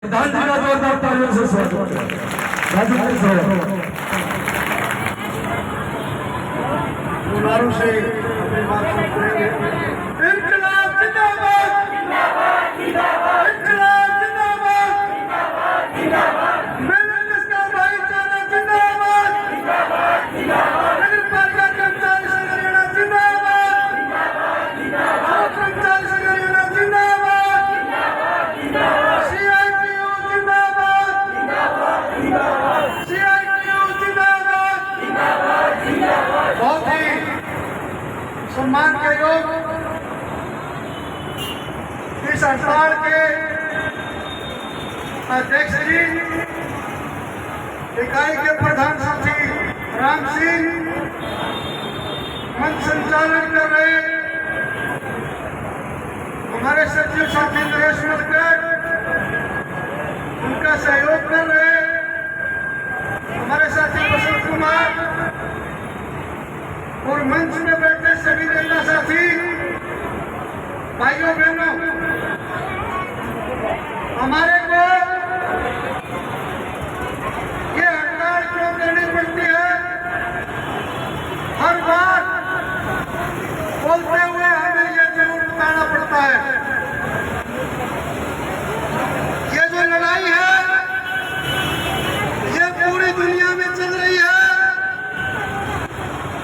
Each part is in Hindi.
प्रधान जी का जोरदार तालियों से स्वागत है। राजेंद्र साहब मुलारों से अपनी बात शुरू करेंगे। इनकलाब जिंदाबाद, इनकलाब जिंदाबाद, मिलत का भाईचारा जिंदाबाद, नगर पालिका कर्मचारी संघ हरियाणा जिंदाबाद, कर्मचारी संघ हरियाणा जिंदाबाद, CITU जिंदाबाद, CITU जिंदाबाद। बहुत ही सम्मान के योग इस हड़ताल के अध्यक्ष जी, इकाई के प्रधान साथी राम सिंह, मंच संचालन कर रहे हमारे सचिव साथी नरेश मलकर, उनका सहयोग कर रहे हमारे साथी बसंत कुमार और मंच में बैठे सभी नेता साथी भाइयों बहनों, हमारे को ये हड़ताल क्यों करनी पड़ती है? हर बार बोलते हुए हमें ये जरूर बताना पड़ता है, ये जो लड़ाई है ये पूरी दुनिया में चल रही है।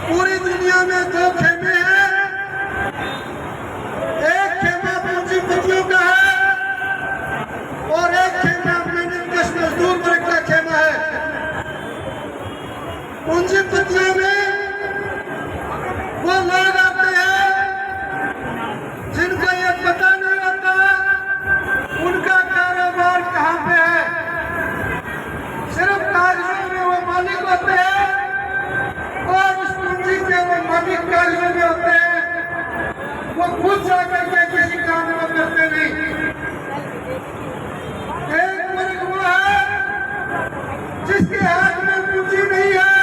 पूरी दुनिया में दो खेमे हैं, एक खेमा पूंजीपतियों का है और एक खेमा मिडिल मजदूर वर्ग का खेमा है। पूंजीपतियों में वो लोग आते हैं जिनका ये पता नहीं होता उनका कारोबार कहाँ पे है, सिर्फ कागजों में वो मालिक होते हैं और उस पूंजी के वो मालिक कागजों में होते हैं, वो खुद जाकर के किसी काम को करते नहीं। एक वर्ग वो है जिसके हाथ में पूंजी नहीं है,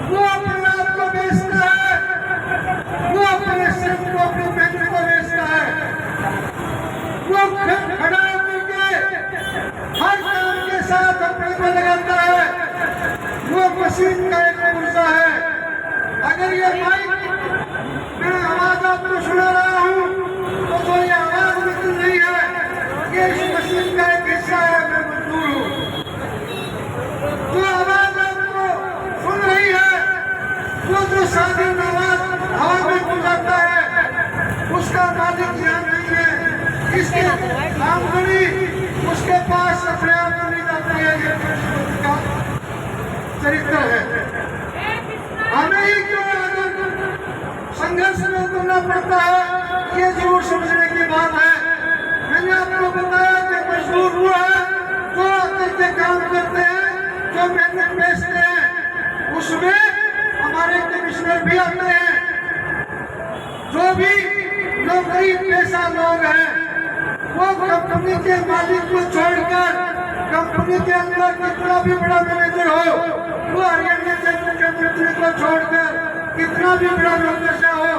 वो अपने आप को बेचता है, वो अपने श्रम को, अपनी मेहनत को बेचता है, वो खड़ा होकर हर काम के साथ अपने को लगाता है, वो मशीन का एक पुर्जा है। अगर ये माइक मैं आवाज आपको सुना रहा हूँ तो ये आवाज निकल रही है, ये इस मशीन का एक हिस्सा है, मैं मजदूर हूँ। जो आवाज आपको सुन रही है वो जो साधारण आवाज हवा में गुजरता है उसका मालिक यहाँ नहीं है, इसके आमदनी उसके पास अपने आप नहीं जाती है। ये का चरित्र है। हमें ही क्यों अगर संघर्ष में उतरना पड़ता है, ये जरूर समझने की बात है। मैंने आपको बताया कि मजदूर वो है जो आकर के काम करते हैं, जो मेहनत बेचते हैं, उसमें हमारे कमिश्नर भी आते हैं। जो भी नौकरी पेशा लोग हैं वो कंपनी के मालिक को छोड़कर कंपनी के अंदर कितना भी बड़ा मैनेजर हो, वो हरियाणा के मुख्यमंत्री को छोड़कर कितना भी बड़ा नौकरशाह हो,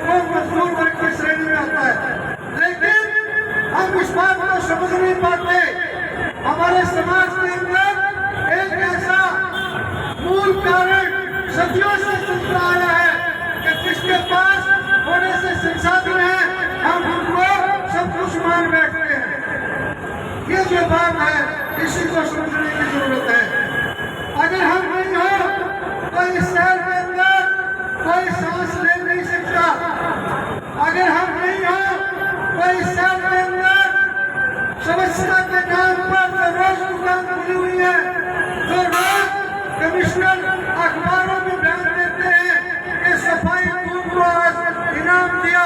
वो मजदूर वर्ग की श्रेणी में आता है। लेकिन हम इस बात को समझ नहीं पाते। हमारे समाज के अंदर एक ऐसा मूल कारण सदियों से चलता आया है कि जिसके पास होने से संसाधन है हम उनको सब कुछ मान बैठते हैं। ये जो बात है इसी को समझने की जरूरत है। अगर हम नहीं हो तो इस शहर के अंदर कोई सांस ले नहीं सकता। अगर हम नहीं हो तो इस शहर के अंदर समस्या के नाम पर जो रोज दुकान खुली हुई है, जो रोज कमिश्नर अखबारों में बयान देते हैं कि सफाई ग्रुप को आज इनाम दिया,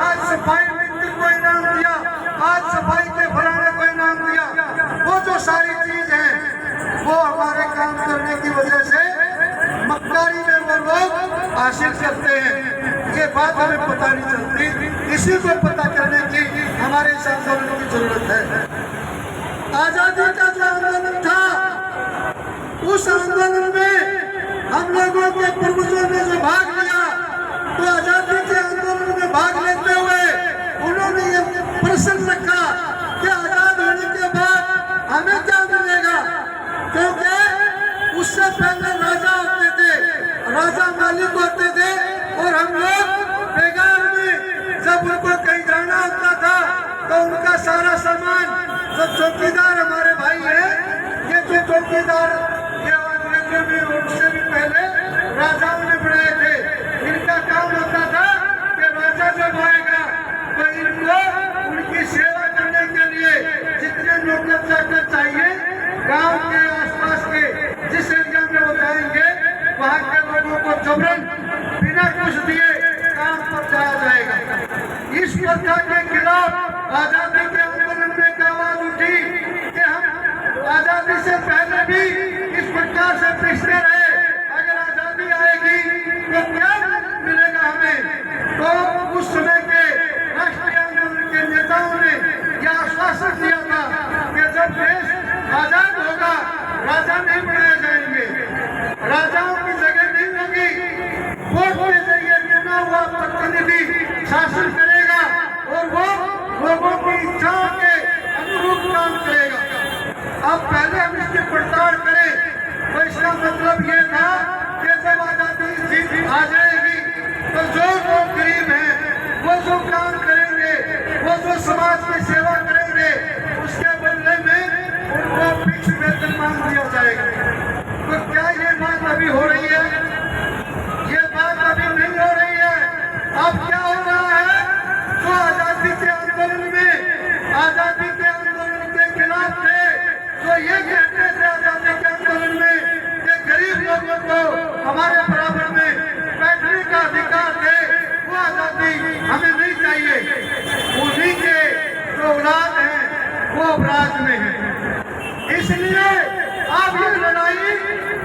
आज सफाई मित्र को इनाम दिया, आज सफाई के फलाने को इनाम दिया, वो जो सारी चीज है वो हमारे काम करने की वजह से मक्कारी में वो लोग हासिल करते हैं। ये बात हमें पता नहीं चलती, इसी को पता करने की हमारे इस आंदोलन की जरूरत है। आजादी का जो आंदोलन था उस आंदोलन में हम लोगों के पूर्वजों ने जो भाग लिया, तो आजादी के आंदोलन में भाग लेते हुए उन्होंने ये प्रश्न रखा कि आजाद होने का सारा सामान, सब चौकीदार हमारे भाई हैं। ये जो चौकीदार ये अंग्रेजों में उनसे भी पहले राजाओं ने बनाए थे। इनका काम होता था कि राजा जब आएगा तो इनको उनकी सेवा करने के लिए जितने नौकर चाकर चाहिए गांव के आसपास के जिस एरिया में वो जाएंगे वहां के लोगों को जबरन बिना कुछ दिए काम पर जाया जाएगा। इस प्रथा के खिलाफ आजादी के आंदोलन में एक आवाज उठी कि हम आजादी से पहले भी इस प्रकार से पिछड़े रहे, अगर आजादी आएगी तो क्या मिलेगा हमें। तो उस समय के राष्ट्रीय आंदोलन के नेताओं ने यह आश्वासन दिया था कि जब देश आजाद होगा राजा नहीं बनाए जाएंगे, राजाओं की जगह नहीं होगी, वोट के जरिए चुना हुआ प्रतिनिधि शासन करेगा और वो लोगों की इच्छाओं के अनुरूप काम करेगा। अब पहले हम इसकी पड़ताल करें तो इसका मतलब ये था कि जब आजादी आ जाएगी तो जो लोग गरीब हैं वो जो काम करेंगे, वो जो समाज की सेवा करेंगे, उसके बदले में उनको फिक्स वेतन मान दिया जाएगा। तो क्या ये बात अभी हो रही है? ये बात अभी नहीं हो रही है। अब क्या हो रहा है? जो आजादी के आंदोलन में, आजादी के आंदोलन के खिलाफ थे, जो ये कहते थे आजादी के आंदोलन में कि गरीब लोगों को हमारे बराबर में बैठने का अधिकार दे, वो आजादी हमें नहीं चाहिए। उन्हीं के जो औलाद हैं वो अपराध में है। इसलिए अब ये लड़ाई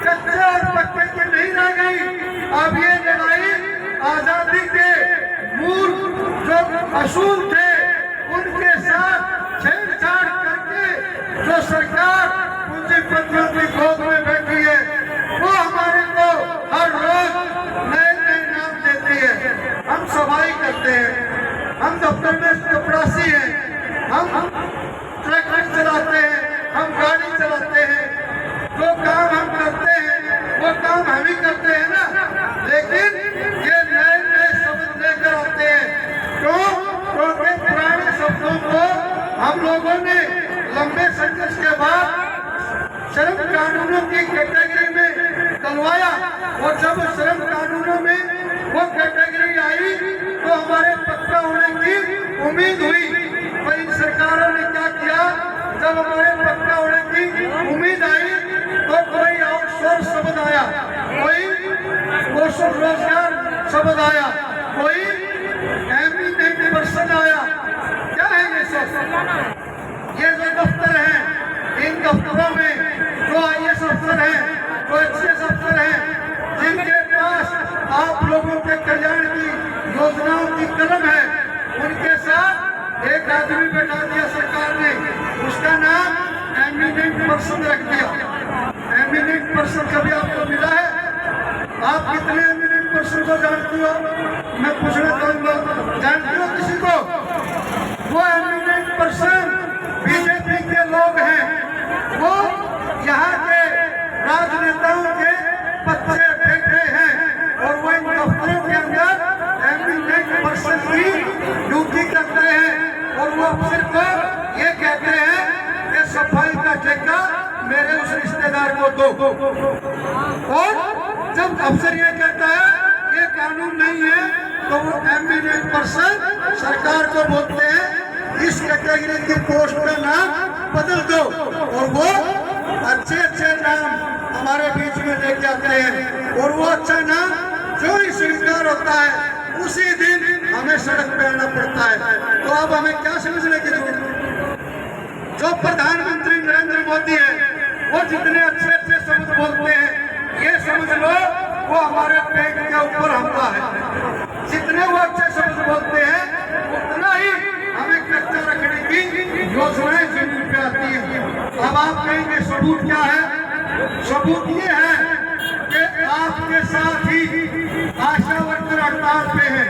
कच्चे और पक्के की नहीं रह गई। अब ये लड़ाई आजादी के मूल जो असूल थे उनके साथ छेड़छाड़ करके जो सरकार पूंजीपतियों की गोद में बैठी है वो हमारे को हर रोज नए नए नाम देती है। हम सफाई करते हैं, हम दफ्तर में चपरासी हैं, हम ट्रैक्टर चलाते हैं, हम गाड़ी चलाते हैं, जो काम हम करते हैं वो काम हम ही करते हैं ना। लेकिन ये नए नए शब्द लेकर आते हैं क्योंकि पुराने शब्दों को हम लोगों ने लंबे संघर्ष के बाद श्रम कानूनों की कैटेगरी में डलवाया और जब श्रम कानूनों में वो कैटेगरी आई तो हमारे पक्का होने की उम्मीद हुई। तो इन सरकारों ने क्या किया, जब हमारे पक्का होने की उम्मीद आई तो कोई आउटसोर्स शब्द आया, कोई कौशल रोजगार शब्द आया, कोई एमिनेंट पर्सन आया। क्या है ये सब? ये जो दफ्तर हैं, इन दफ्तरों में जो IAS अफसर हैं, जो HCS अफसर हैं, जिनके पास आप लोगों के कल्याण की योजनाओं की कलम है, उनके साथ एक आदमी बैठा दिया सरकार ने, उसका नाम एमिनेंट पर्सन रख दिया। एमिनेंट पर्सन कभी आपको मिला है? आप कितने एमिनेंट पर्सन को जानते हो? मैं पूछना चाहूंगा, जानते हो किसी को? वो एमिनेंट पर्सन बीजेपी के लोग हैं, वो यहाँ के राजनेताओं के बच्चे बैठे हैं और वो इन दफ्तरों के अंदर एमिनेंट पर्सन की ड्यूटी करते हैं और वो अफसर को ये कहते हैं कि सफाई का ठेका मेरे उस रिश्तेदार को दो। और जब अफसर ये कहता है ये कानून नहीं है तो वो एमिनेंट पर्सन सरकार को बोलते हैं इस कैटेगरी की पोस्ट का नाम बदल दो और वो अच्छे अच्छे नाम हमारे बीच में लेके आते हैं और वो अच्छा नाम जो ही स्वीकार होता है उसी दिन हमें सड़क पे आना पड़ता है। तो अब हमें क्या समझने की जरूरत है? जो प्रधानमंत्री नरेंद्र मोदी है वो जितने अच्छे अच्छे शब्द बोलते हैं ये समझ लो वो हमारे पेट के ऊपर हमला है। जितने वो अच्छे शब्द बोलते हैं उतना ही हमें कच्चा रखने की योजनाएं जमीन पे आती है। अब आप कहेंगे सबूत क्या है? सबूत ये है कि आपके साथ ही आशा वर्कर हड़ताल पे है,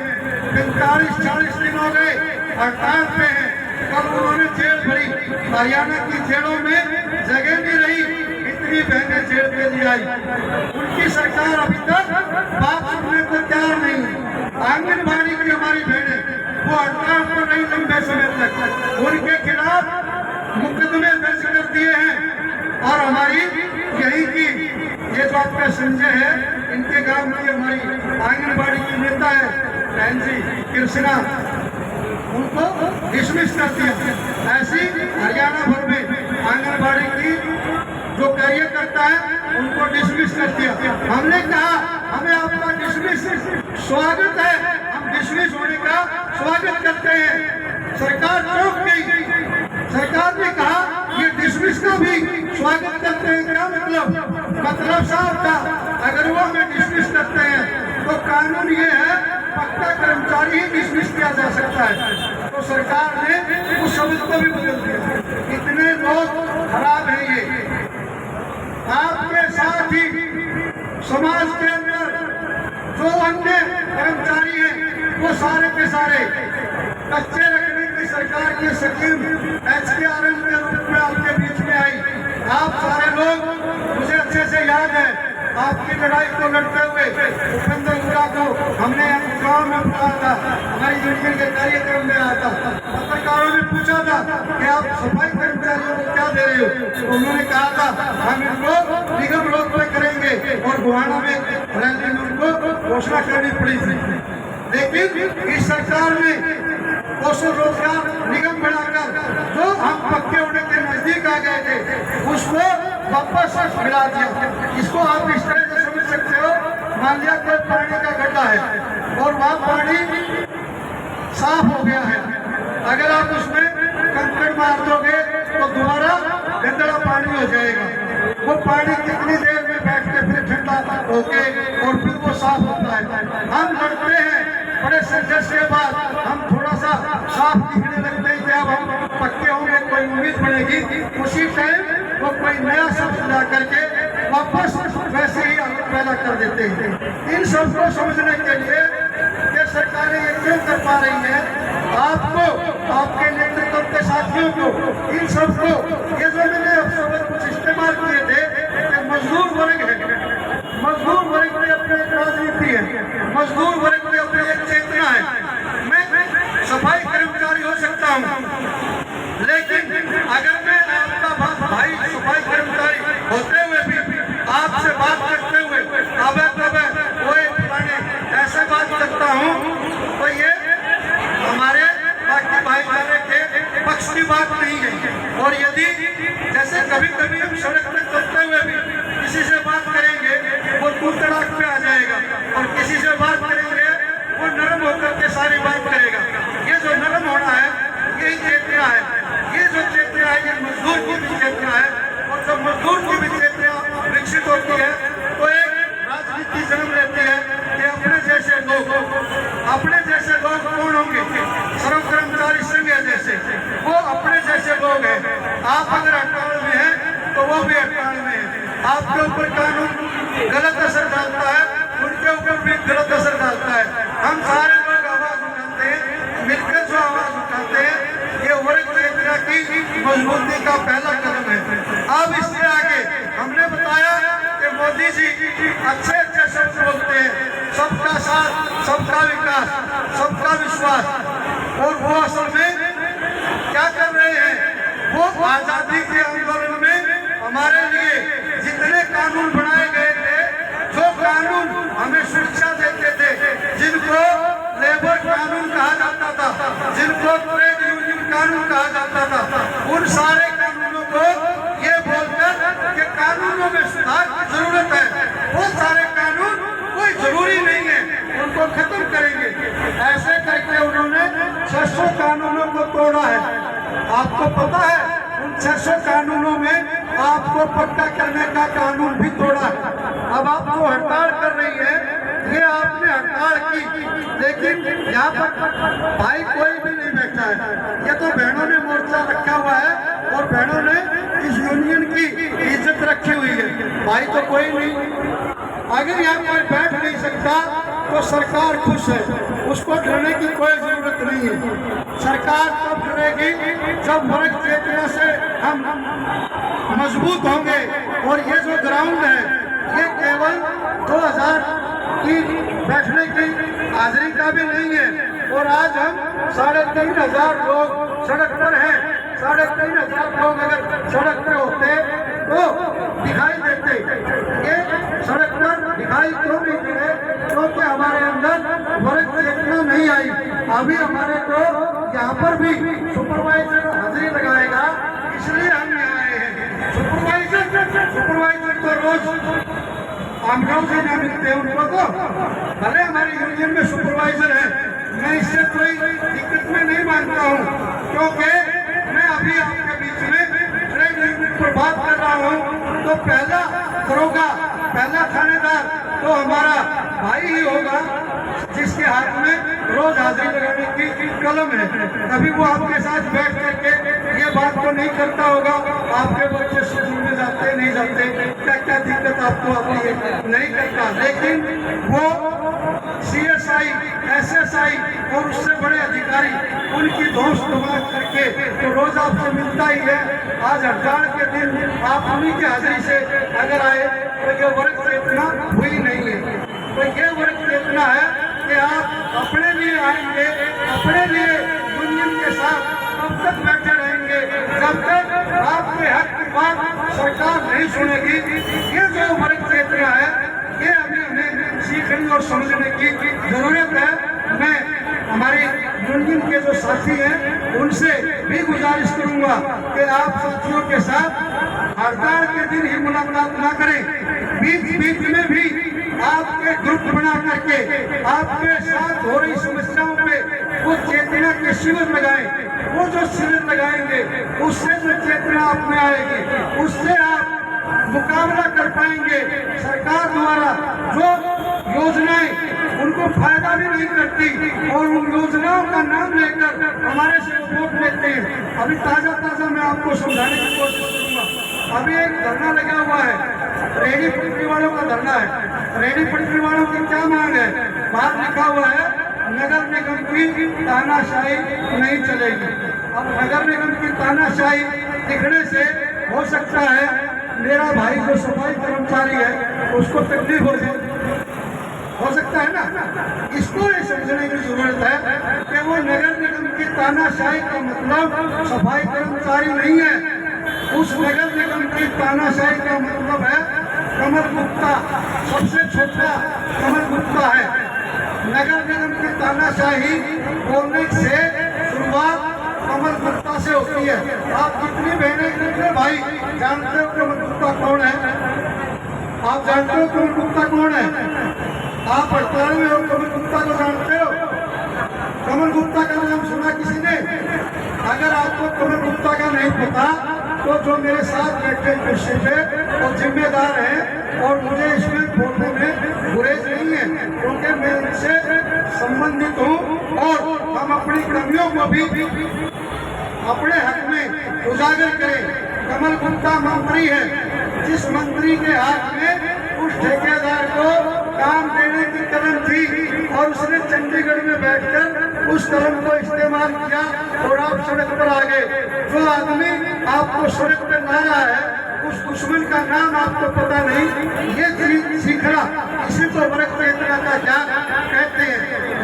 45-40 दिन हो गए हड़ताल पे है। कल उन्होंने जेल भरी, हरियाणा की जेलों में जगह नहीं रही, इतनी बहनें जेल पे ले आई। उनकी सरकार अभी तक बात सुनने को तैयार नहीं। आंगनबाड़ी की हमारी बहनें वो हड़ताल पर रही लंबे समय तक, उनके खिलाफ मुकदमे दर्ज कर दिए हैं। और हमारी यही की ये जो आपका संजय है, इनके गांव की हमारी आंगनबाड़ी की नेता है बहन जी कृष्णा, उनको डिसमिस कर दिया। ऐसी हरियाणा भर में आंगनबाड़ी की जो कार्यकर्ता है उनको डिसमिस कर दिया। हमने कहा हमें आपका डिसमिस स्वागत है, हम डिसमिस होने का स्वागत करते हैं। सरकार चौंक गई, सरकार ने कहा ये डिसमिस का भी स्वागत करते हैं। क्या मतलब साहब था, अगर वो हमें डिसमिस करते हैं तो कानून ये है पक्का कर्मचारी ही डिसमिस किया जा सकता है। तो सरकार ने उस शब्द को भी बदल दिया। इतने लोग खराब हैं ये। आपके साथ ही समाज के अंदर जो अन्य कर्मचारी हैं वो सारे के सारे कच्चे रखने की सरकार की स्कीम HKRM के रूप में आपके बीच में आई। आप सारे लोग, मुझे अच्छे से याद है आपकी लड़ाई को लड़ते हुए उपेंद्र हुड्डा को हमने गांव में बुलाया था, हमारी यूनियन के कार्यक्रम में आया था। पत्रकारों ने पूछा था कि आप सफाई कर्मचारियों को क्या दे रहे हो, तो उन्होंने कहा था हम इनको निगम रोड पे करेंगे, और गुहाना में रैली में उनको घोषणा करनी पड़ी थी। लेकिन इस सरकार ने कौशल रोजगार निगम बनाकर जो हम पक्के होने के नजदीक आ गए थे उसको वापस मिला दिया। इसको आप इस तरह से समझ सकते हो, मान लिया कोई पानी का गड्ढा है और वहाँ पानी साफ हो गया है, अगर आप उसमें कंकड़ मार दोगे तो दोबारा गंदड़ा पानी हो जाएगा। वो पानी कितनी देर में बैठ के फिर ठंडा होके और फिर वो साफ होता है। हम लड़ते हैं, बड़े संघर्ष के बाद हम थोड़ा सा साफ दिखने लगते हैं कि अब हम पक्के होंगे, कोई उम्मीद बढ़ेगी। उसी टाइम वो कोई नया शब्द ला करके वापस वैसे ही हालत पैदा कर देते हैं। इन सबको समझने के लिए ये सरकारें ये क्यों कर पा रही हैं, आपको, आपके नेतृत्व के साथियों को, इन सबको, ये जो मैंने शब्द कुछ इस्तेमाल किए थे कि मजदूर वर्ग है, मजदूर वर्ग की अपनी एक राजनीति है, मजदूर वर्ग की अपनी एक चेतना है। मैं सफाई कर्मचारी हो सकता हूँ, लेकिन अगर मैं आपका भाई सफाई कर्मचारी होते हुए भी आपसे बात करते हुए अब वो ऐसे बात करता हूँ तो ये हमारे बाकी भाईचारे के पक्ष की बात नहीं है। और यदि जैसे कभी कभी हम सड़क में चलते हुए भी किसी से बात करेंगे वो दूर तड़ाक पे आ जाएगा, और किसी से बात करेंगे वो नरम होकर के सारी बात करेगा। ये जो नरम होना है यही चेतना है, ये जो चेतना है ये मजदूर की भी चेतना है। और जब मजदूर की भी चेतना विकसित होती है तो एक राजनीति जन्म लेती है कि अपने जैसे लोग कौन होंगे, सर्व कर्मचारी संघ जैसे वो अपने जैसे लोग हैं। आप अगर हड़ताल में हैं तो वो भी हड़ताल में है। आपके ऊपर कानून गलत असर डालता है, उनके ऊपर भी गलत असर डालता है। हम सारे लोग आवाज उठाते हैं, मिलकर जो आवाज उठाते हैं, ये वर्ग चेतना की मजबूती का पहला कदम है। अब इससे आगे हमने बताया कि मोदी जी अच्छे अच्छे शब्द बोलते हैं, सबका साथ, सबका विकास, सबका विश्वास, और वो असल में क्या कर रहे हैं, वो आजादी के आंदोलन में हमारे लिए जितने कानून बनाए गए थे, जो कानून हमें सुरक्षा देते थे, जिनको लेबर कानून कहा जाता था, जिनको ट्रेड यूनियन कानून कहा जाता था, उन सारे कानूनों को ये बोलकर कि कानूनों में सुधार की जरूरत है, वो सारे कानून कोई जरूरी नहीं है, उनको खत्म करेंगे। ऐसे करके उन्होंने 600 कानूनों को तोड़ा है। आपको पता है उन 600 कानूनों में आपको पक्का करने का कानून भी तोड़ा है। अब आप जो हड़ताल कर रही है ये आपने हड़ताल की, लेकिन यहाँ पर भाई कोई भी नहीं बैठा है, ये तो बहनों ने मोर्चा रखा हुआ है और बहनों ने इस यूनियन की इज्जत रखी हुई है, भाई तो कोई नहीं। अगर यहाँ कोई बैठ नहीं सकता तो सरकार खुश है, उसको डरने की कोई जरूरत नहीं है। सरकार तब डरेगी जब वर्ग चेतना से हम मजबूत होंगे। और ये जो ग्राउंड है ये केवल 2000 की बैठने की हाजिरी का भी नहीं है, और आज हम 3,500 लोग सड़क पर हैं। 3,500 लोग अगर सड़क पे होते तो दिखाई देते। ये सड़क पर दिखाई क्यों नहीं दे रहे? क्योंकि हमारे अंदर वर्ग चेतना नहीं आई। अभी हमारे को यहाँ पर भी सुपरवाइजर हाजिरी लगाएगा, इसलिए हम यहाँ आए हैं। सुपरवाइजर तो रोज आमगांव से ना मिलते हैं उनको, तो भले हमारी यूनियन में सुपरवाइजर है, मैं इससे कोई दिक्कत में नहीं मानता हूँ, क्योंकि मैं अभी आपके बीच में ट्रेड यूनियन पर बात कर रहा हूँ। तो पहला दरोगा, पहला थानेदार तो हमारा भाई ही होगा, जिसके हाथ में रोज हाजिरी लगाने की कलम है। तभी वो आपके साथ बैठ करके ये बात तो नहीं करता होगा आपके बच्चे स्कूल में जाते नहीं जाते, क्या क्या दिक्कत आपको आती है, नहीं करता। लेकिन वो CSI, SSI और उससे बड़े अधिकारी उनकी दोस्त बात करके तो रोज आपसे मिलता ही है। आज हड़ताल के दिन आप उन्हीं की हाजिरी से अगर आए तो ये वर्ग चेतना हुई नहीं है। तो ये वर्ग चेतना है कि आप अपने लिए आएंगे, अपने लिए यूनियन के साथ कब तक बैठे रहेंगे जब तक आपके हक की बात सरकार नहीं सुनेगी। ये जो वर्ग चेतना है ये अभी हमें सीखने और समझने की जरूरत है। मैं हमारे यूनियन के जो साथी हैं उनसे भी गुजारिश करूंगा कि आप साथियों के साथ हड़ताल के दिन ही मुलाकात ना करें, बीच में भी आपके ग्रुप बना करके आपके साथ हो रही समस्याओं पे वो चेतना के शिविर लगाएं। वो जो शिविर लगाएंगे उससे जो चेतना आप में आएगी, उससे आप मुकाबला कर पाएंगे। सरकार द्वारा जो योजनाएं उनको फायदा भी नहीं करती और उन योजनाओं का नाम लेकर हमारे से वोट लेते हैं। अभी ताजा मैं आपको समझाने की कोशिश करूंगा। अभी एक धरना लगा हुआ है, रेहड़ी पटरी वालों का धरना है। रेहड़ी पटरी वालों की क्या मांग है? बाहर लिखा हुआ है नगर निगम की तानाशाही नहीं चलेगी। अब नगर निगम की तानाशाही दिखने से हो सकता है मेरा भाई जो सफाई कर्मचारी है उसको तकलीफ हो सकता है ना। इसको ये समझने की जरूरत है कि वो नगर निगम की तानाशाही का मतलब सफाई कर्मचारी नहीं है। उस नगर निगम की तानाशाही का मतलब है कमल गुप्ता, सबसे छोटा कमल गुप्ता है। नगर निगम की तानाशाही बोलने से शुरुआत कमल गुप्ता से होती है। आप कितनी बहनें कितने भाई जानते हो कमल गुप्ता कौन है? आप जानते हो कमल गुप्ता कौन है? आप हड़ताल में हो, कमल गुप्ता को जानते हो? कमल गुप्ता का नाम सुना किसी ने? अगर आपको कमल गुप्ता का नहीं पता तो जो मेरे साथ बैठे कुर्सी पे और जिम्मेदार हैं और मुझे इसमें बोलने में गुरेज नहीं है, क्योंकि मैं इनसे संबंधित हूँ और हम अपनी कमियों को भी अपने हक में उजागर करें। कमल गुप्ता मंत्री है, जिस मंत्री के हाथ में उस ठेकेदार को काम देने की कलम थी और उसने चंडीगढ़ में बैठकर उस कलम को इस्तेमाल किया और आप सड़क पर आ गए। जो आदमी आपको सड़क पर ला रहा है उस दुश्मन का नाम आपको पता नहीं, ये सीखना इसी को वर्ग चेतना का ज्ञान कहते हैं।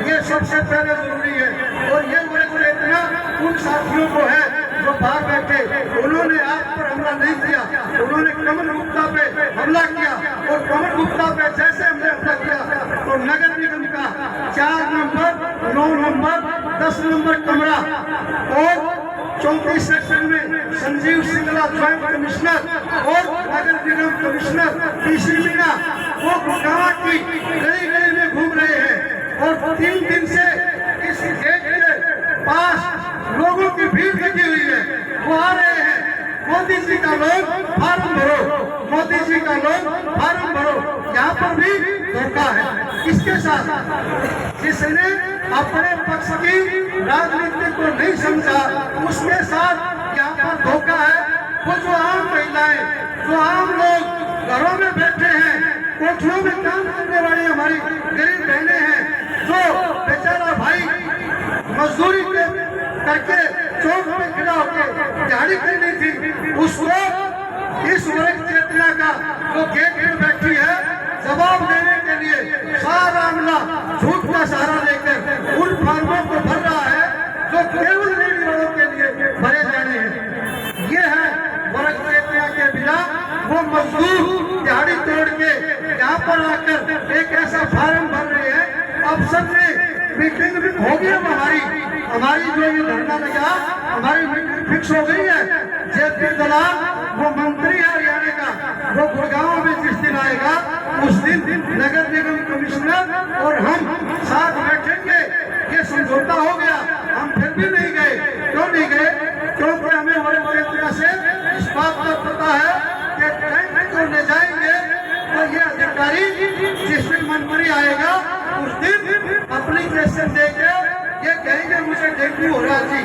ये सबसे पहले जरूरी है। और ये वर्ग चेतना उन साथियों को है जो बाहर बैठे, उन्होंने आप पर हमला नहीं किया, उन्होंने कमल गुप्ता पे हमला किया और कमल गुप्ता पे जैसे हमने हमला किया तो नगर निगम का 4 नंबर, 9 नंबर, 10 नंबर कमरा और 34 सेक्शन में संजीव सिंगला ज्वाइंट कमिश्नर और नगर निगम कमिश्नर PC मीणा वो गुड़गांव की गली में घूम रहे हैं और 3 दिन से इस गेट के पास लोगों की भीड़ लगी हुई है। वो आ रहे हैं, मोदी जी का लोग फार्म भरो, मोदी जी का लोग फार्म भरो। यहाँ पर भी धोखा है। किसके साथ? जिसने अपने पक्ष की राजनीति को नहीं समझा उसके साथ यहाँ पर धोखा है। वो जो आम महिलाएं, जो आम लोग घरों में बैठे हैं, कोठियों में काम करने वाली हमारी गरीब बहनें हैं, जो बेचारा भाई मजदूरी करके चौक में खड़ा होकर दिहाड़ी करनी थी, उसको इस वर्ग चेतना का जो गेट में बैठी है जवाब देने के लिए सारा मामला झूठ का सहारा लेकर उन फार्मों को भर रहा है जो केवल रेडी वालों के लिए भरे जाने हैं। ये है वर्ग चेतना के बिना वो मजदूर दिहाड़ी तोड़ के यहाँ पर आकर एक ऐसा फार्म भर रहे हैं। अफसर ने मीटिंग होगी अब हमारी जो ये धरना लगा हमारी मीटिंग फिक्स हो गई है। जेपी दलाल वो मंत्री है हरियाणा का, वो गुड़गांव में जिस दिन आएगा उस दिन नगर निगम कमिश्नर और हम साथ बैठेंगे। ये समझौता हो गया, हम फिर भी नहीं गए। क्यों नहीं गए? क्योंकि हमें वर्ग चेतना से इस बात का पता है कि टैंक को ले जाएंगे तो ये अधिकारी जिस दिन मंत्री आएगा उस दिन एप्लीकेशन देकर ये कहेंगे मुझे डेंगू हो रहा जी,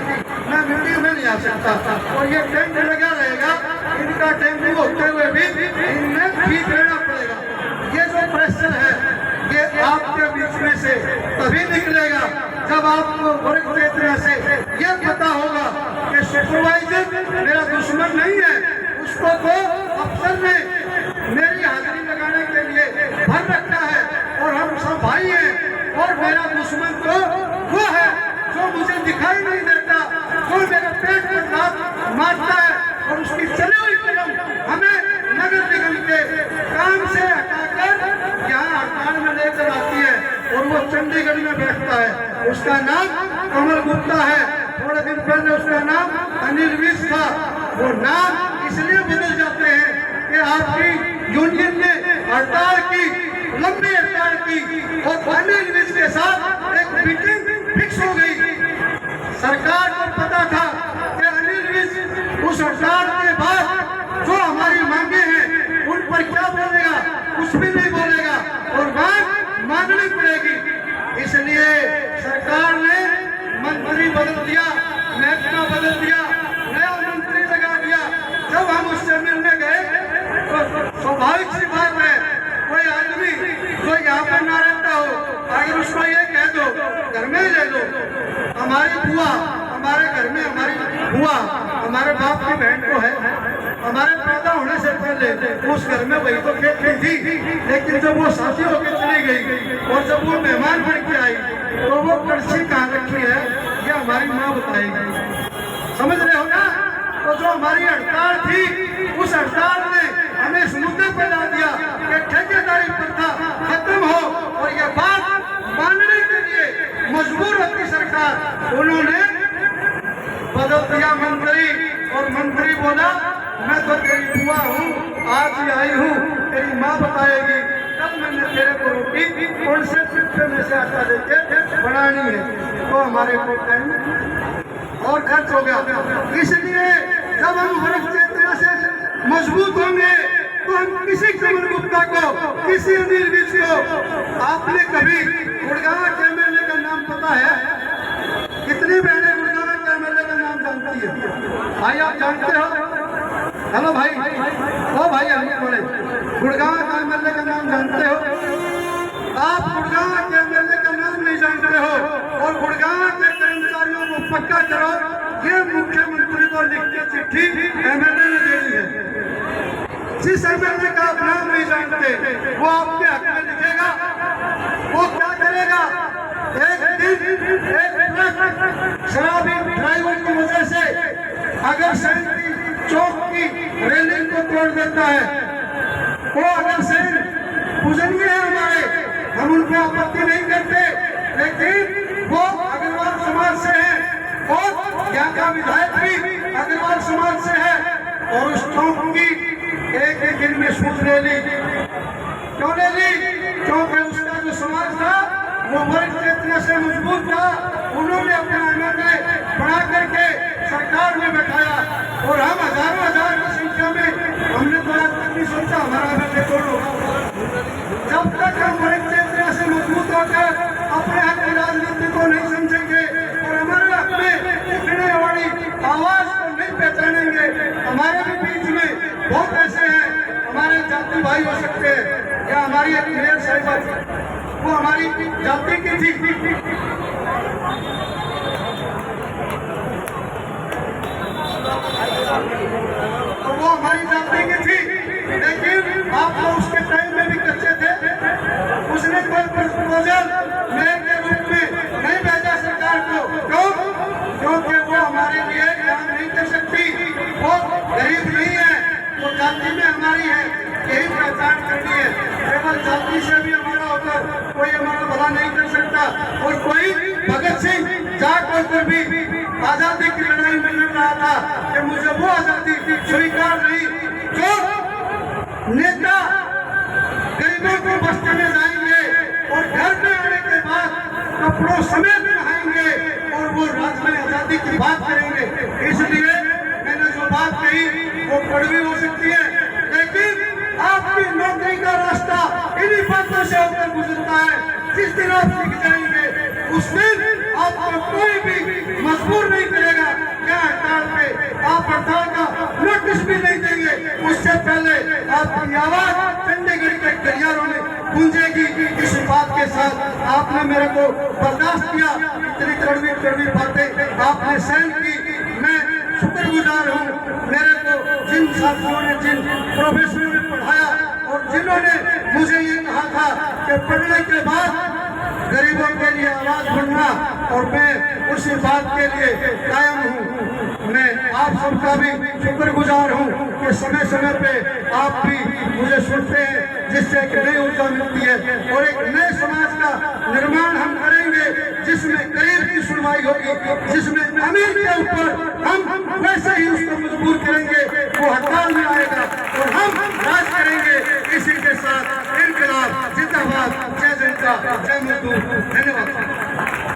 मैं मीटिंग में नहीं आ सकता, और ये टेंट लगा रहेगा। इनका डेंगू होते हुए भी इन्हें ठीक रहना पड़ेगा। ये जो प्रेशर है ये आपके बीच में से तभी निकलेगा जब आपको वर्ग चेतना से ये पता होगा कि सुपरवाइजर मेरा दुश्मन नहीं है, उसको तो अफसर ने मेरी हाजिरी लगाने के लिए भर रखा है और हम सब भाई हैं, और मेरा दुश्मन तो वो है जो मुझे दिखाई नहीं देता, जो मेरे पेट में लात मारता है, और उसकी चली हुई कदम हमें नगर निगम के काम से हटाकर यहाँ हड़ताल में लेकर आती है, और वो चंडीगढ़ में बैठता है। उसका नाम कमल गुप्ता है। थोड़े दिन पहले उसका नाम अनिल विज था। वो नाम इसलिए बदल जाते हैं कि आपकी यूनियन ने हड़ताल की, लंबी हड़ताल की, और अनिल विज के साथ एक मीटिंग फिक्स हो गई। सरकार को पता था कि अनिल विज उस हड़ताल के बाद जो हमारी मांगे हैं उन पर क्या बोलेगा, कुछ भी नहीं बोलेगा, और मांग माननी पड़ेगी। इसलिए सरकार ने मंत्री बदल दिया, महकमा बदल दिया, नया मंत्री लगा दिया। जब हम उससे मिलने गए तो स्वाभाविक सी बात है, कोई आदमी जो यहाँ पर ना रहता हो अगर उसको ये कह दो घर में ही ले लो। हमारी बुआ हमारे घर में, हमारी बुआ हमारे बाप की बहन को है, हमारे पैदा होने से पहले उस घर में वही तो खेलती थी, लेकिन जब वो शादी होकर चली गई और जब वो मेहमान बन के आई तो वो कड़छी कहाँ रखी है ये हमारी माँ बताएगी। समझ रहे हो ना? तो जो हमारी हड़ताल थी उस हड़ताल ने हमें इस मुद्दे पर ला दिया कि ठेकेदारी प्रथा खत्म हो, और ये बात मानने के लिए मजबूर होती सरकार। उन्होंने बदल दिया मंत्री, और मंत्री बोला मैं तो तेरी बुआ हूँ, आज ही आई हूँ, तेरी माँ बताएगी। कल मैंने तेरे को रोटी कौन से पिट्ठे में से आटा लेके बनानी है, तो हमारे को टाइम और खर्च हो गया। इसलिए जब हम वर्ग चेतना से मजबूत होंगे तो हम किसी कमल गुप्ता को, किसी अनिल विज को, आपने कभी गुड़गांव के एमएलए का नाम पता है? कितनी बहनें गुड़गांव के एमएलए का नाम जानती है? भाई आप जानते हो? हेलो भाई, ओ भाई हम बोले गुड़गांव का एमएलए का नाम जानते हो? आप गुड़गांव के एमएलए का नाम नहीं जानते हो, और गुड़गांव के कर्मचारियों को पक्का करो ये मुख्यमंत्री को लिख के चिट्ठी एमएलए ने देनी है। जिस एमएलए का आप नाम नहीं जानते वो आपके हक में लिखेगा, वो क्या करेगा? एक दिन एक ट्रक शराबी ड्राइवर की वजह से अगर सैनिक चौक की रेलिंग को तोड़ देता है, वो अगर सैनिक पूजनीय है हमारे, हम उनको आपत्ति नहीं करते, लेकिन वो अग्रवाल समाज से है और यहाँ का विधायक भी अग्रवाल समाज से है, और उस चौक की एक ही दिन में सूच ले ली। क्यों ले ली? क्योंकि उसका जो समाज था वो वर्ग चेतना से मजबूत था। उन्होंने अपना एमएलए बना करके सरकार में बैठाया, और हम हजारों हजार की संख्या में, हमने तो आज तक नहीं सोचा हमारा एमएलए कौन होगा। जब तक हम वर्ग चेतना से मजबूत होकर अपने हक की राजनीति को नहीं समझेंगे और हमारे हक में उठने वाली आवाज को नहीं पहचानेंगे, हमारे भी बीच में बहुत ऐसे हैं, हमारे जाति भाई हो सकते हैं, या हमारी एक मेयर साहिबा वो हमारी जाति की थी, तो वो हमारी जाति की थी, लेकिन आप तो उसके टाइम में भी कच्चे थे। उसने कोई प्रपोजल जाति में हमारी है, यही पहचान करनी है। केवल जाति से भी हमारा होकर कोई हमारा भला नहीं कर सकता। और कोई भगत सिंह जाट होकर भी आजादी की लड़ाई में लड़ रहा था कि मुझे वो आजादी स्वीकार नहीं जो नेता गरीबों को बस्ते में जाएंगे और घर में आने के बाद कपड़ों समेत नहाएंगे और वो राज्य में आजादी की बात करेंगे। इसलिए मैंने जो बात कही वो कड़वी हो सकती है, लेकिन आपकी नौकरी का रास्ता इन्हीं बातों से होकर गुजरता है। जिस दिन आप सीख जाएंगे उस दिन आपको कोई भी मजबूर नहीं करेगा क्या हड़ताल पे आप हड़ताल का नोटिस भी नहीं देंगे। उससे पहले आपकी आवाज चंडीगढ़ के गलियारों में गूंजेगी। इस बात के साथ आपने मेरे को बर्दाश्त किया, इतनी कड़वी कड़वी बातें आपने सहन की, मैं शुक्रगुजार हूँ। मेरे को जिन साथियों ने, जिन प्रोफेसरों ने पढ़ाया और जिन्होंने मुझे ये कहा था कि पढ़ने के बाद गरीबों के लिए आवाज बढ़ना, और मैं उसी बात के लिए कायम हूँ। मैं आप सबका भी शुक्रगुजार हूँ कि समय समय पे आप भी मुझे सुनते हैं, जिससे एक नई ऊर्जा मिलती है और एक नए समाज का निर्माण हम करेंगे जिसमें गरीब की सुनवाई होगी, जिसमें अमीर के ऊपर हम वैसे ही उसको मजबूर करेंगे, वो हड़ताल में आएगा और हम राज करेंगे। इसी के साथ इनकलाब जिंदाबाद, जय जनता, जय मजदूर। धन्यवाद।